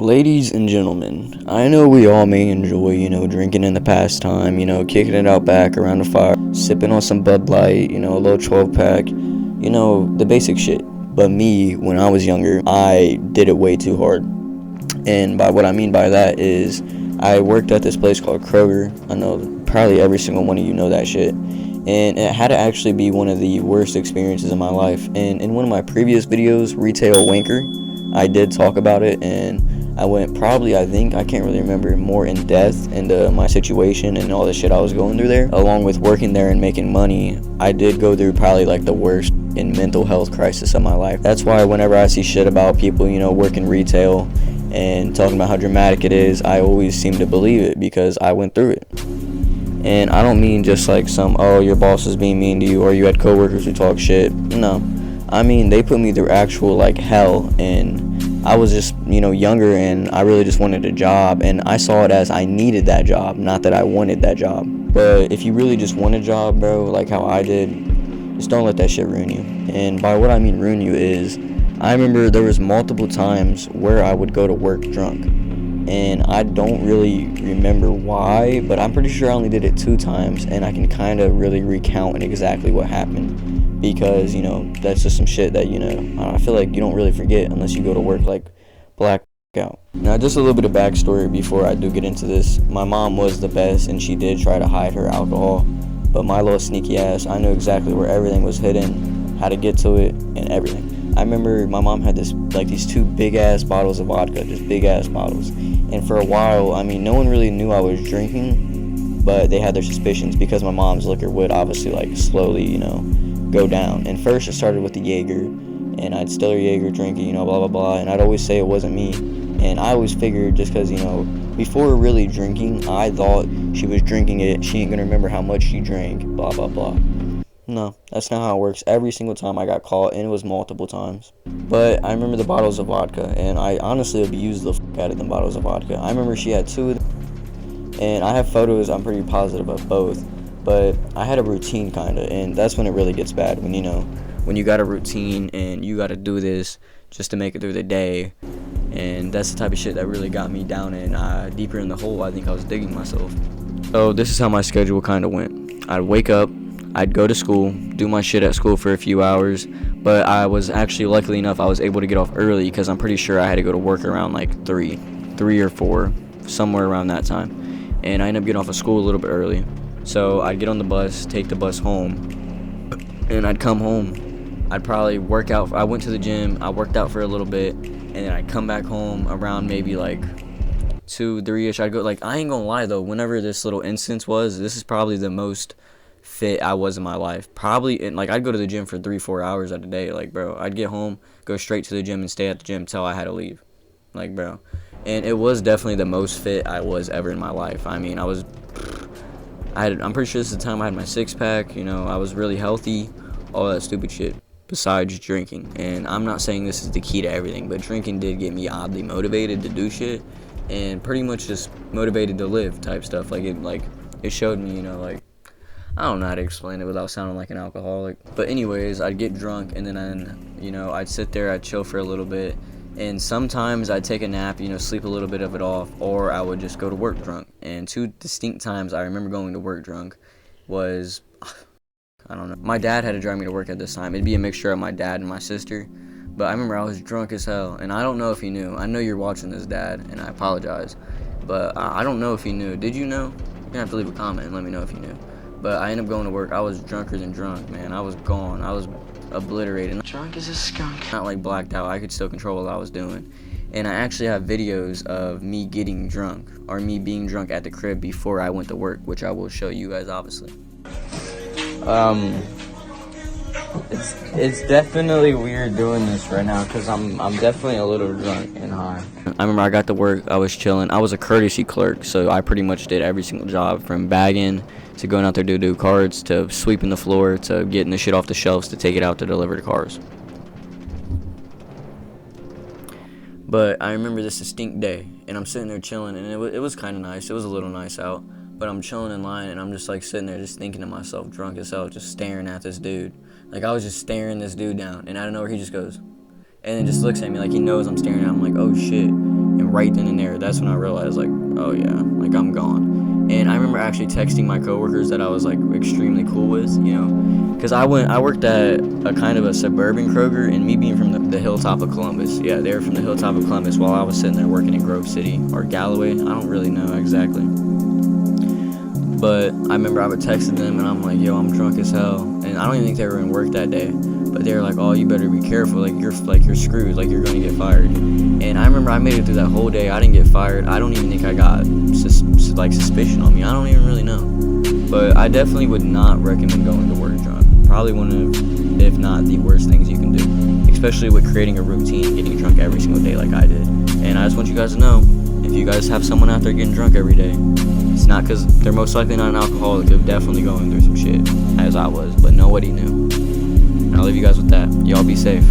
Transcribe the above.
Ladies and gentlemen, I know we all may enjoy, drinking in the pastime, kicking it out back around the fire, sipping on some Bud Light, a little 12 pack, the basic shit. But me, when I was younger, I did it way too hard. And by what I mean by that is I worked at this place called Kroger. I know probably every single one of you know that shit. And it had to actually be one of the worst experiences in my life. And in one of my previous videos, Retail Wanker, I did talk about it, and I went probably, I can't really remember, more in depth into my situation and all the shit I was going through there. Along with working there and making money, I did go through probably like the worst in mental health crisis of my life. That's why whenever I see shit about people, working retail and talking about how dramatic it is, I always seem to believe it because I went through it. And I don't mean just like your boss is being mean to you or you had coworkers who talk shit. No. I mean, they put me through actual hell, and I was just, younger, and I really just wanted a job, and I saw it as I needed that job, not that I wanted that job. But if you really just want a job, bro, like how I did, just don't let that shit ruin you. And by what I mean ruin you is, I remember there was multiple times where I would go to work drunk, and I don't really remember why, but I'm pretty sure I only did it 2 times, and I can kind of really recount exactly what happened. Because, that's just some shit that, I feel like you don't really forget unless you go to work blackout. Now, just a little bit of backstory before I do get into this. My mom was the best, and she did try to hide her alcohol. But my little sneaky ass, I knew exactly where everything was hidden, how to get to it, and everything. I remember my mom had these 2 big-ass bottles of vodka, just big-ass bottles. And for a while, no one really knew I was drinking, but they had their suspicions because my mom's liquor would obviously, slowly, go down. And first it started with the Jaeger, and I'd still Jaeger drinking, blah blah blah, and I'd always say it wasn't me. And I always figured just because, before really drinking, I thought she was drinking it, she ain't gonna remember how much she drank, blah blah blah. No, that's not how it works. Every single time I got caught, and it was multiple times. But I remember the bottles of vodka, and I honestly abused the out of the bottles of vodka. I remember she had 2 of them, and I have photos, I'm pretty positive of both. But I had a routine kinda, and that's when it really gets bad, when you got a routine and you gotta do this just to make it through the day. And that's the type of shit that really got me down and deeper in the hole I think I was digging myself. So this is how my schedule kinda went. I'd wake up, I'd go to school, do my shit at school for a few hours, but I was actually, luckily enough, I was able to get off early because I'm pretty sure I had to go to work around 3 or 4, somewhere around that time. And I ended up getting off of school a little bit early. So I'd get on the bus, take the bus home, and I'd come home. I'd probably work out. I went to the gym, I worked out for a little bit, and then I'd come back home around maybe 2, 3-ish. I'd go, I ain't gonna lie though, whenever this little instance was, this is probably the most fit I was in my life. Probably, I'd go to the gym for 3, 4 hours a day. Bro, I'd get home, go straight to the gym, and stay at the gym till I had to leave. Bro. And it was definitely the most fit I was ever in my life. I'm pretty sure this is the time I had my 6-pack, I was really healthy, all that stupid shit, besides drinking. And I'm not saying this is the key to everything, but drinking did get me oddly motivated to do shit, and pretty much just motivated to live type stuff. It showed me, I don't know how to explain it without sounding like an alcoholic. But anyways, I'd get drunk, and then, I'd sit there, I'd chill for a little bit, and sometimes I'd take a nap, sleep a little bit of it off, or I would just go to work drunk. And 2 distinct times I remember going to work drunk was, I don't know. My dad had to drive me to work at this time. It'd be a mixture of my dad and my sister. But I remember I was drunk as hell, and I don't know if he knew. I know you're watching this, Dad, and I apologize. But I don't know if he knew. Did you know? You're going to have to leave a comment and let me know if you knew. But I ended up going to work. I was drunker than drunk, man. I was gone. I was obliterated. Drunk as a skunk. Not blacked out. I could still control what I was doing. And I actually have videos of me getting drunk, or me being drunk at the crib before I went to work, which I will show you guys, obviously. It's definitely weird doing this right now because I'm definitely a little drunk and high. I remember I got to work, I was chilling. I was a courtesy clerk, so I pretty much did every single job, from bagging to going out there to do cards, to sweeping the floor, to getting the shit off the shelves to take it out to deliver to cars. But I remember this distinct day, and I'm sitting there chilling, and it was kind of nice. It was a little nice out, but I'm chilling in line, and I'm just sitting there just thinking to myself, drunk as hell, just staring at this dude. I was just staring this dude down, and out of nowhere he just goes, and then just looks at me like he knows I'm staring at him. I'm like, oh shit. And right then and there, that's when I realized, like, oh yeah, like, I'm gone. And I remember actually texting my coworkers that I was, like, extremely cool with, you know, because I worked at a kind of a suburban Kroger, and me being from the hilltop of Columbus, yeah, they were from the hilltop of Columbus, while I was sitting there working in Grove City or Galloway. I don't really know exactly. But I remember I would text them, and I'm like, yo, I'm drunk as hell. And I don't even think they were in work that day. But they were like, oh, you better be careful. Like, you're screwed. Like, you're going to get fired. And I remember I made it through that whole day. I didn't get fired. I don't even think I got, suspicion on me. I don't even really know. But I definitely would not recommend going to work drunk. Probably one of, if not the worst things you can do. Especially with creating a routine and getting drunk every single day like I did. And I just want you guys to know, if you guys have someone out there getting drunk every day, it's not because they're most likely not an alcoholic. They're definitely going through some shit, as I was, but nobody knew. And I'll leave you guys with that. Y'all be safe.